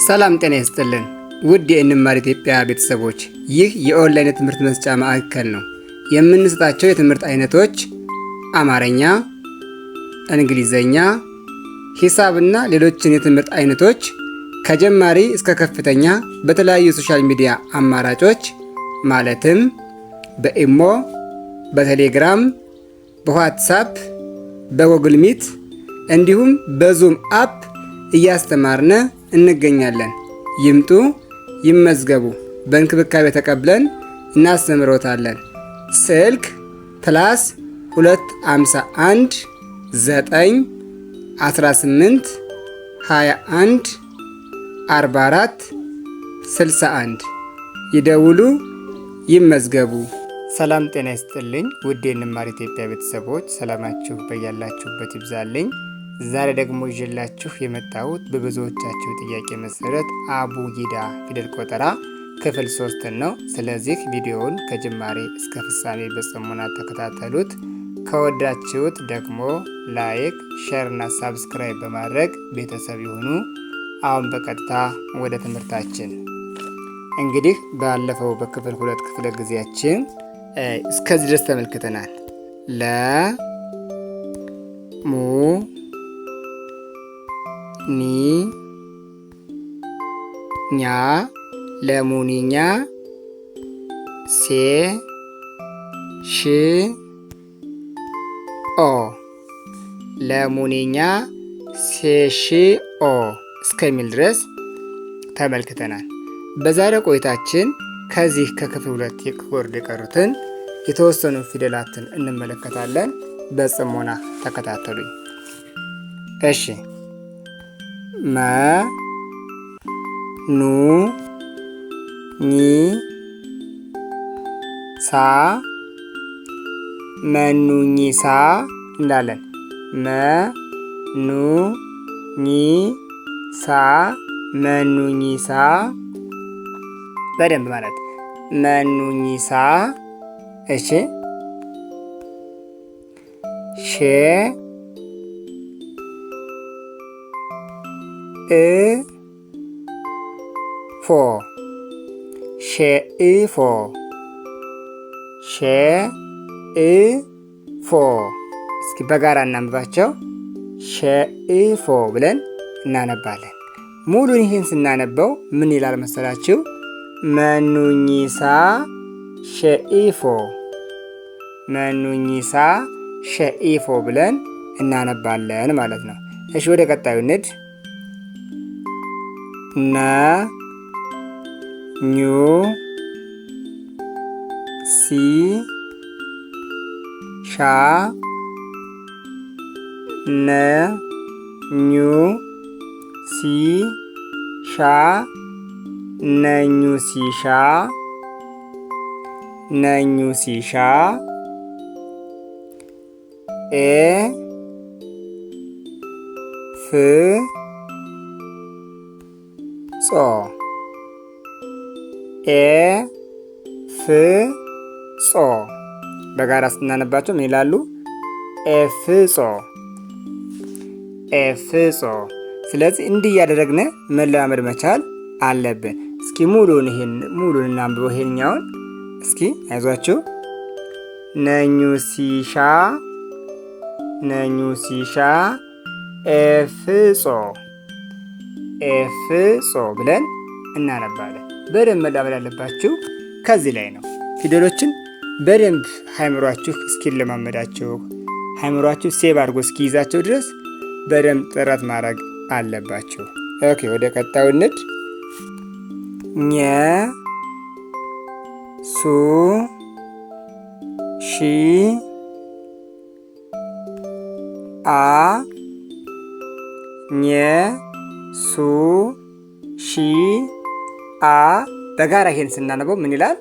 ሰላም ጤና ይስጥልን ውድ የእንማር ኢትዮጵያ ቤተሰቦች፣ ይህ የኦንላይን የትምህርት መስጫ ማዕከል ነው። የምንሰጣቸው የትምህርት አይነቶች አማርኛ፣ እንግሊዘኛ፣ ሂሳብና ሌሎችን የትምህርት አይነቶች ከጀማሪ እስከ ከፍተኛ በተለያዩ ሶሻል ሚዲያ አማራጮች ማለትም በኢሞ፣ በቴሌግራም፣ በዋትስአፕ፣ በጉግል ሚት እንዲሁም በዙም አፕ እያስተማርነ እንገኛለን። ይምጡ፣ ይመዝገቡ። በእንክብካቤ ተቀብለን እናስተምሮታለን። ስልክ +251 9 18 21 44 61 ይደውሉ፣ ይመዝገቡ። ሰላም ጤና ይስጥልኝ ውድ የእንማር ኢትዮጵያ ቤተሰቦች፣ ሰላማችሁ በያላችሁበት ይብዛልኝ። ዛሬ ደግሞ ይዤላችሁ የመጣሁት በብዙዎቻችሁ ጥያቄ መሰረት አቡጊዳ ፊደል ቆጠራ ክፍል 3 ነው። ስለዚህ ቪዲዮውን ከጅማሬ እስከ ፍጻሜ በጽሞና ተከታተሉት። ከወዳችሁት ደግሞ ላይክ፣ ሼር እና ሳብስክራይብ በማድረግ ቤተሰብ ይሁኑ። አሁን በቀጥታ ወደ ትምህርታችን። እንግዲህ ባለፈው በክፍል 2 ክፍለ ጊዜያችን እስከዚህ ድረስ ተመልክተናል። ለ ሙ ኒ ኛ ለሙኒኛ ሴ ሽ ኦ ለሙኒኛ ሴ ሽ ኦ እስከሚል ድረስ ተመልክተናል። በዛሬው ቆይታችን ከዚህ ከክፍል 2 የወርድ የቀሩትን የተወሰኑ ፊደላትን እንመለከታለን። በጽሞና ተከታተሉኝ። እሺ። መ ኑ ኒ ሳ መኑኝ ሳ እንዳለን። መ ኑ ኒ ሳ መኑኝ ሳ በደንብ ማለት መኑኝ ሳ። እሺ። ሼ ፎ ሼ ፎ ሼ ፎ። እስኪ በጋራ እናንብባቸው። ሼ ፎ ብለን እናነባለን። ሙሉን ይህን ስናነበው ምን ይላል መሰላችሁ? መኑኝሳ ሼኢፎ መኑኝሳ ሼኢፎ ብለን እናነባለን ማለት ነው። እሺ ወደ ቀጣዩ ንድ ነ ኙ ሲ ሻ ነ ኙ ሲ ሻ ነኙ ሲሻ ነኙ ሲሻ ኤ ፍ ጾ ኤ ፍ ጾ በጋራ ስናነባቸው ምን ይላሉ? ኤፍጾ ኤፍጾ። ስለዚህ እንዲህ እያደረግን መለማመድ መቻል አለብን። እስኪ ሙሉን እናንብበው። ይሄኛውን እስኪ አይዟችሁ። ነኙ ሲሻ ነኙ ሲሻ ኤፍጾ ኤፍጾ ብለን እናነባለን። በደንብ መላመድ ያለባችሁ ከዚህ ላይ ነው። ፊደሎችን በደንብ ሃይምሯችሁ እስኪለማመዳችሁ ሃይምሯችሁ ሴቭ አድርጎ እስኪይዛቸው ድረስ በደንብ ጥረት ማድረግ አለባችሁ። ኦኬ፣ ወደ ቀጣዩ ንድ ኘ ሱ ሺ አ ኘ ሱ ሺ አ። በጋራ ይሄን ስናነበው ምን ይላል?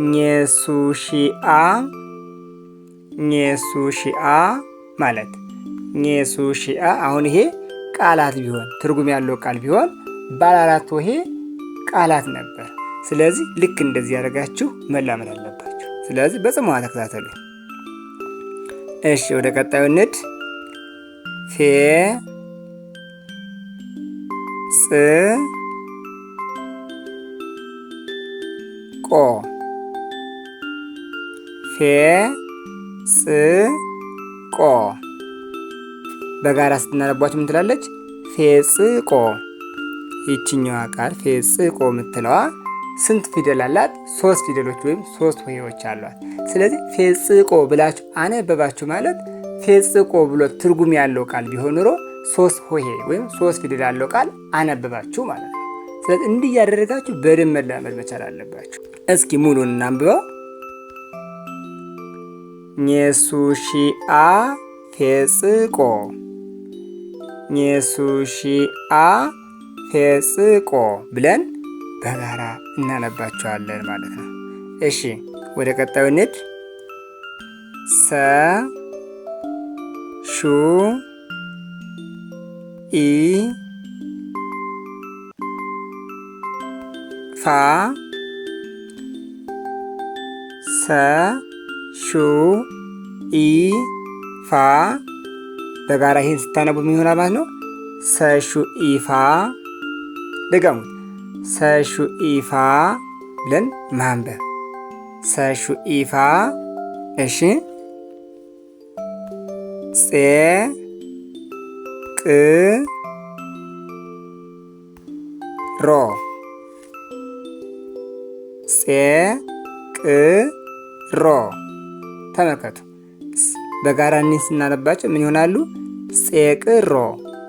ኘሱ ሺአ ኘሱ ሺአ ማለት ኘሱ ሺአ። አሁን ይሄ ቃላት ቢሆን ትርጉም ያለው ቃል ቢሆን ባለ 4 ሆሄ ቃላት ነበር። ስለዚህ ልክ እንደዚህ ያደርጋችሁ መላመድ አለባችሁ። ስለዚህ በጽሞና ተከታተሉ። እሺ ወደ ቀጣዩ ንድ ፌ ጻ ቆ ፌ ጽ ቆ በጋራ ስትናነቧቸው ምን ትላለች? ፌጽቆ። ይችኛዋ ቃል ፌጽቆ የምትለዋ ስንት ፊደል አላት? 3 ፊደሎች ወይም 3 ሆሄዎች አሏት። ስለዚህ ፌጽቆ ብላችሁ አነበባችሁ ማለት ፌጽቆ ብሎ ትርጉም ያለው ቃል ቢሆን ኖሮ 3 ሆሄ ወይም 3 ፊደል ያለው ቃል አነበባችሁ ማለት ነው። ስለዚህ እንዲህ እያደረጋችሁ በደንብ መለማመድ መቻል አለባችሁ። እስኪ ሙሉን እናንብበው። ኘሱሺአ ፌጽቆ ኘሱሺአ ፌጽቆ ብለን በጋራ እናነባቸዋለን ማለት ነው። እሺ ወደ ቀጣዩ እንሂድ። ሰ ሹ ኢ ፋ ሰ ሹ ኢ ፋ በጋራ ይህን ስታነቡ ምን ይሆናል ማለት ነው? ሰሹ ኢፋ። ደገሙት። ሰሹ ኢፋ ብለን ማንበብ። ሰሹ ኢፋ። እሺ ጼ ቅ ሮ ጼ ቅ ሮ። ተመልከቱ። በጋራ እኒህ ስናነባቸው ምን ይሆናሉ? ጼቅሮ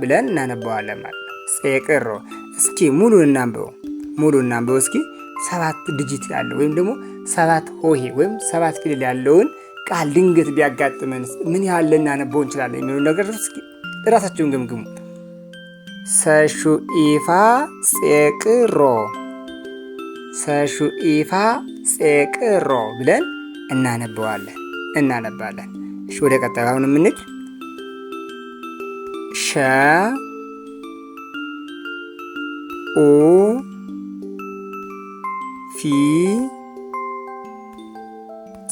ብለን እናነባዋለን ማለት ነው። ጼቅሮ። እስኪ ሙሉን እናንብበው። ሙሉን እናንብበው እስኪ። 7 ዲጂት ያለው ወይም ደግሞ 7 ሆሄ ወይም 7 ፊደል ያለውን ቃል ድንገት ቢያጋጥመን ምን ያህል ልናነበው እንችላለን የሚሉ ነገር እስኪ ራሳችሁን ገምግሙ። ሰሹ ኢፋ ጼቅሮ ሰሹ ኢፋ ጼቅሮ ብለን እናነባለን። እሺ ወደ ቀጣዩ አሁን የምንል ሸ ኡ ፊ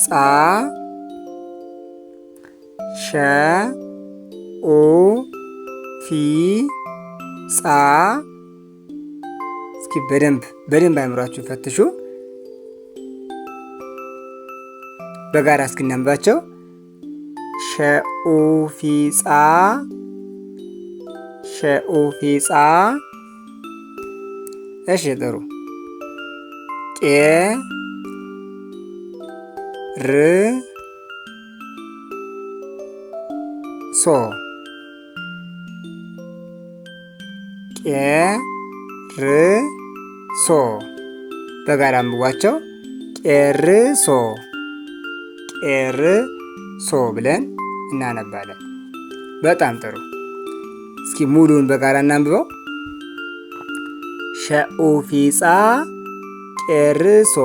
ጻ ሸ ኡ ፊ ጻ። እስኪ በደንብ አእምሯችሁ ፈትሹ። በጋራ እስክናንባቸው ሸኡ ፊጻ ሸኡ ፊጻ። እሺ ጥሩ። ቄ ር ሶ ቄ ር ሶ። በጋራ አንብቧቸው። ቄርሶ ቄርሶ ብለን እናነባለን። በጣም ጥሩ። እስኪ ሙሉን በጋራ እናንብበው። ሸኡ ፊጻ ቄርሶ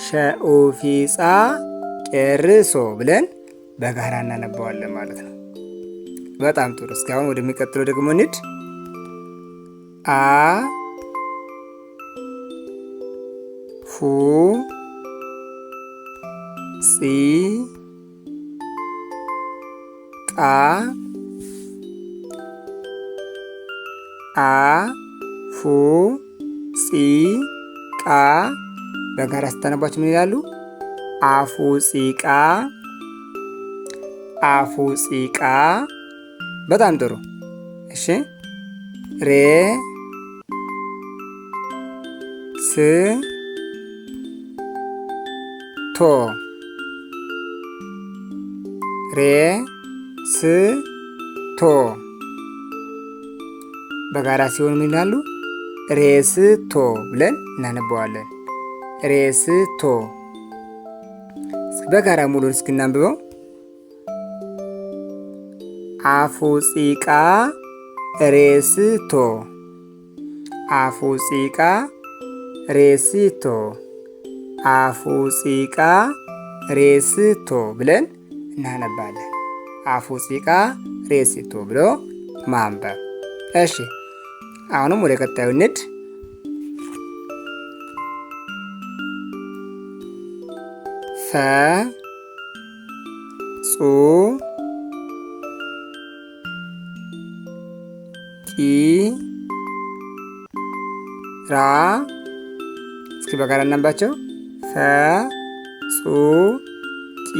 ሸኡ ፊጻ ቄርሶ ብለን በጋራ እናነባዋለን ማለት ነው። በጣም ጥሩ። እስኪ አሁን ወደሚቀጥለው ደግሞ እንሂድ። አ ፉ ጺ ቃ አ ፉ ጺ ቃ። በጋራ ስታነቧቸው ምን ይላሉ? አፉ ጺቃ አፉ ጺቃ። በጣም ጥሩ። እሺ ሬ ስ ቶ ሬ ስ ቶ። በጋራ ሲሆን ምን ይላሉ? ሬስቶ ብለን እናነበዋለን። ሬስቶ። በጋራ ሙሉን እስክናንብበው። አፉ ጺቃ ሬስቶ አፉ ጺቃ ሬስቶ አፉ ጺቃ ሬስቶ ብለን እናነባለን። አፉ ጺቃ ሬስቶ ብሎ ማንበብ። እሺ አሁንም ወደ ቀጣዩ እንሂድ። ፈ ጹ ቂ ራ እስኪ በጋራ እናንባቸው። ፈ ጹ ቂ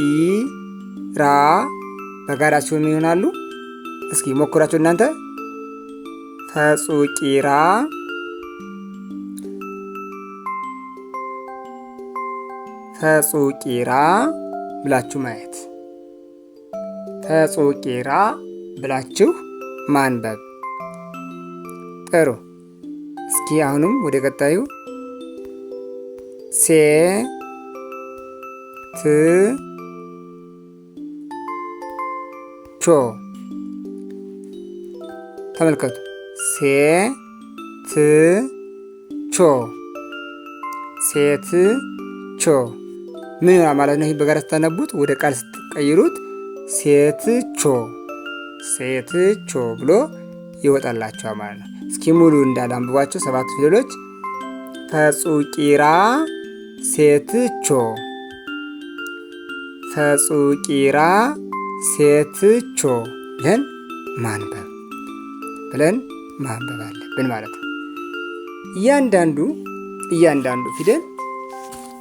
ራ በጋራ ሲሆኑ ይሆናሉ። እስኪ ሞክራችሁ እናንተ። ፈጹቂራ ፈጹቂራ ብላችሁ ማየት። ፈጹቂራ ብላችሁ ማንበብ። ጥሩ። እስኪ አሁንም ወደ ቀጣዩ ሴ ት ቾ ተመልከቱ። ሴ ት ቾ ሴት ቾ ምን ይሆናል ማለት ነው? ይህ በጋራ ስታነቡት ወደ ቃል ስትቀይሩት ሴት ቾ ሴት ቾ ብሎ ይወጣላችኋል ማለት ነው። እስኪ ሙሉ እንዳለ አንብቧቸው። 7 ፊደሎች ፈጹቂራ ሴት ቾ ፈጹቂራ ሴት ቾ ብለን ማንበብ አለብን ማለት ነው። እያንዳንዱ ፊደል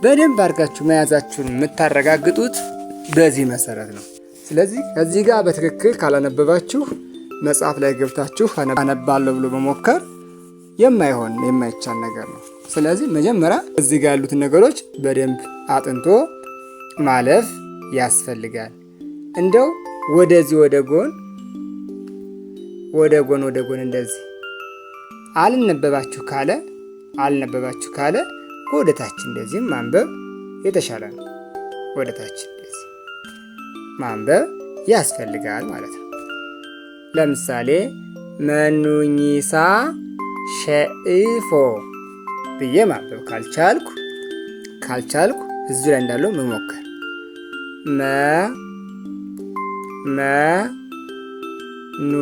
በደንብ አድርጋችሁ መያዛችሁን የምታረጋግጡት በዚህ መሰረት ነው። ስለዚህ ከዚህ ጋር በትክክል ካላነበባችሁ መጽሐፍ ላይ ገብታችሁ አነባለሁ ብሎ መሞከር የማይቻል ነገር ነው። ስለዚህ መጀመሪያ እዚህ ጋር ያሉትን ነገሮች በደንብ አጥንቶ ማለፍ ያስፈልጋል። እንደው ወደዚህ ወደ ጎን እንደዚህ አልነበባችሁ ካለ ወደ ታች እንደዚህ ማንበብ የተሻለ ነው። ወደ ታች እንደዚህ ማንበብ ያስፈልጋል ማለት ነው። ለምሳሌ መኑኝሳ ሸእፎ ብዬ ማንበብ ካልቻልኩ እዚህ ላይ እንዳለው መሞከር ኑ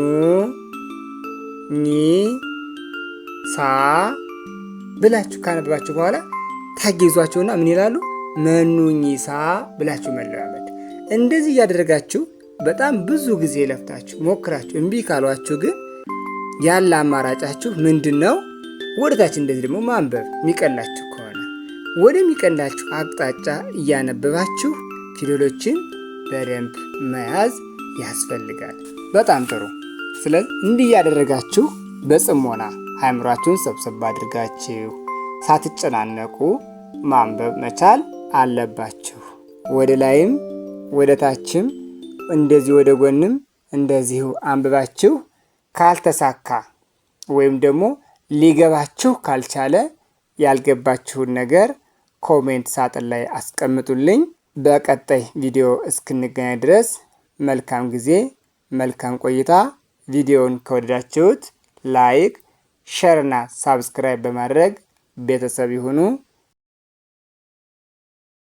ኒ ሳ ብላችሁ ካነበባችሁ በኋላ ታጌዟቸውና ምን ይላሉ? መኑኝሳ ብላችሁ መለማመድ። እንደዚህ እያደረጋችሁ በጣም ብዙ ጊዜ ለፍታችሁ ሞክራችሁ እምቢ ካሏችሁ ግን ያለ አማራጫችሁ ምንድነው? ወደታች እንደዚህ ደግሞ ማንበብ የሚቀላችሁ ከሆነ ወደሚቀላችሁ አቅጣጫ እያነበባችሁ ፊደሎችን በደንብ መያዝ ያስፈልጋል። በጣም ጥሩ። ስለዚህ እንዲህ እያደረጋችሁ በጽሞና አእምሯችሁን ሰብሰብ አድርጋችሁ ሳትጨናነቁ ማንበብ መቻል አለባችሁ። ወደ ላይም ወደ ታችም እንደዚህ ወደ ጎንም እንደዚሁ አንብባችሁ ካልተሳካ ወይም ደግሞ ሊገባችሁ ካልቻለ ያልገባችሁን ነገር ኮሜንት ሳጥን ላይ አስቀምጡልኝ። በቀጣይ ቪዲዮ እስክንገናኝ ድረስ መልካም ጊዜ፣ መልካም ቆይታ። ቪዲዮውን ከወደዳችሁት ላይክ፣ ሼር እና ሳብስክራይብ በማድረግ ቤተሰብ ይሁኑ።